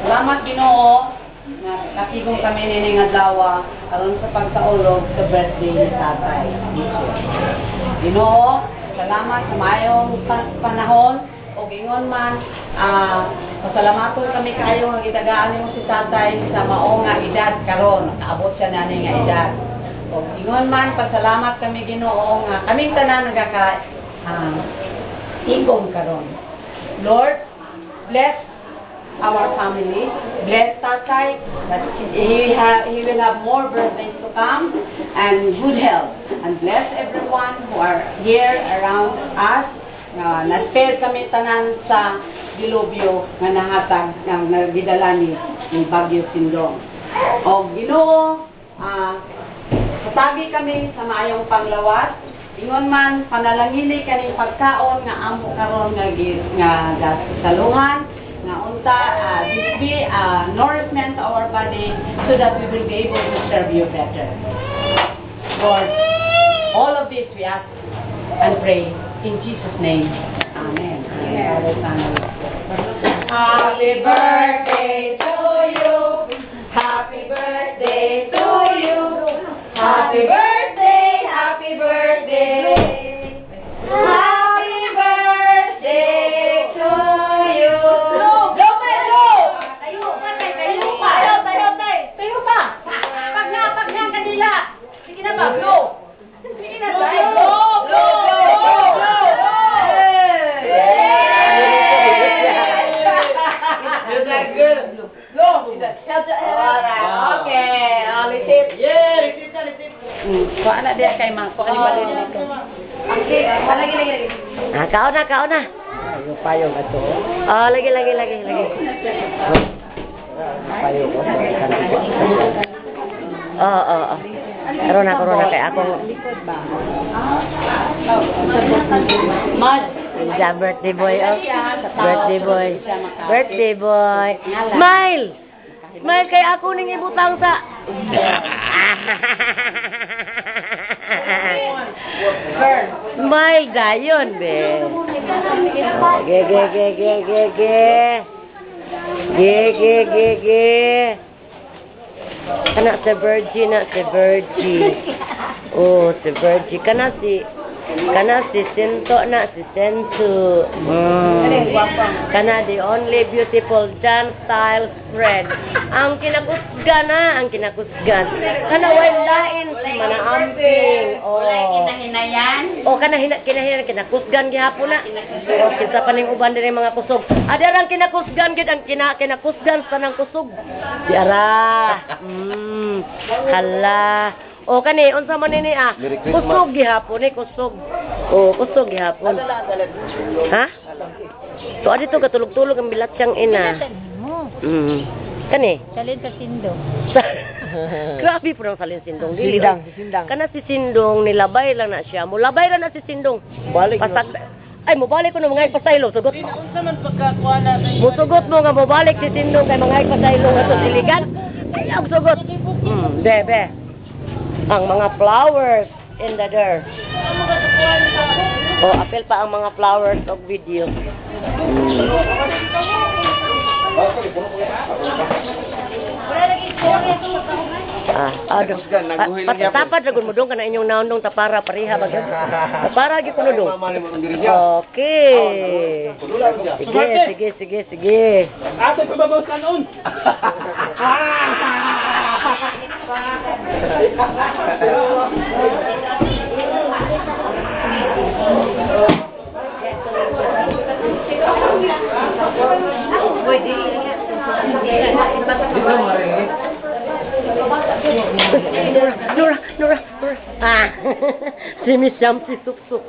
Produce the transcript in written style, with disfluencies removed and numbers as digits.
Salamat Ginoo na nakigong kami ni adlaw aron sa pagsaulog sa birthday ni Tatay. Ginoo, salamat sa mayong panahon o gingon man pasalamaton kami kayo nga gitagaan nimo si Tatay sa mao nga edad karon nakaabot siya nani nga edad. O gingon man pasalamat kami Ginoo nga kaming tanan nagaka tigong karon. Lord, bless our family, bless Tatay, that he will have more birthdays to come, and good health, and bless everyone who are here around us. Na-spare kami tanan sa dilubyo nga nahatag ng nagidala ni Bagyo Sindong. O Ginoo, patagi kami sa maayong panglawas. Ingon man panalangini kaning pagkaon nga amo karon nga salungan nga unta this be nourishment to our body so that we will be able to serve you better. Lord, all of this we ask and pray in Jesus' name. Amen. Happy birthday to you. Happy birthday to you. Happy birthday. Happy birthday. Happy birthday to you. Tayo pa. Pag na kanila. Sige na ba? Go. Sige na ba? Go. Okay, litip. Yeah, litip na, litip. Kuha na dia kay Mang. Kuha ni balin na. Okay, lagi. Kao na. Yung payong ato. Lagi. Payong ko. Corona kay ako. Mad. Sa birthday boy, Birthday boy. Smile kay ako ning ibutang sa. Smile dayon be. Ge. Kana si Virgie. Oh, si Virgie. Kana si Sinto na, si Sentu. Kana the only beautiful dance style spread. Ang kinakusgan. Kana lain si Manaamping. Kinahinan kinakusgan gihapon na. Kita paning uban diri mga kusog. Adarang kinakusgan gid ang kinakusgan sa nang kusog. Diara. Hala. Kani unsa man ni kusog gihapon kusog. Kusog gihapon. Ha? So adito katulog-tulog ang bilatsyang ina. Kani? Salin sa Sindong. Grabe po ng salin Sindong. Sindang. Kana si Sindong nilabay lang na siya. Mulabay lang na si Sindong. Balik. Mubalik ko na mga ipasaylo. Sugot mo. Unsa man pagkakuha na. Musugot mo nga mubalik si Sindong kay mga ipasaylo nga to siligan. Ayaw sugot. Bebe. Ang mga flowers in the dirt. Apel pa ang mga flowers of video. Tapad dragon mo dong kana inyong naundong tapara pariha bagay. Tapara gi kuno dong. Okay. Sige. Ato pababaw kanon. Nora. Si Miss Shamsi Suksuk.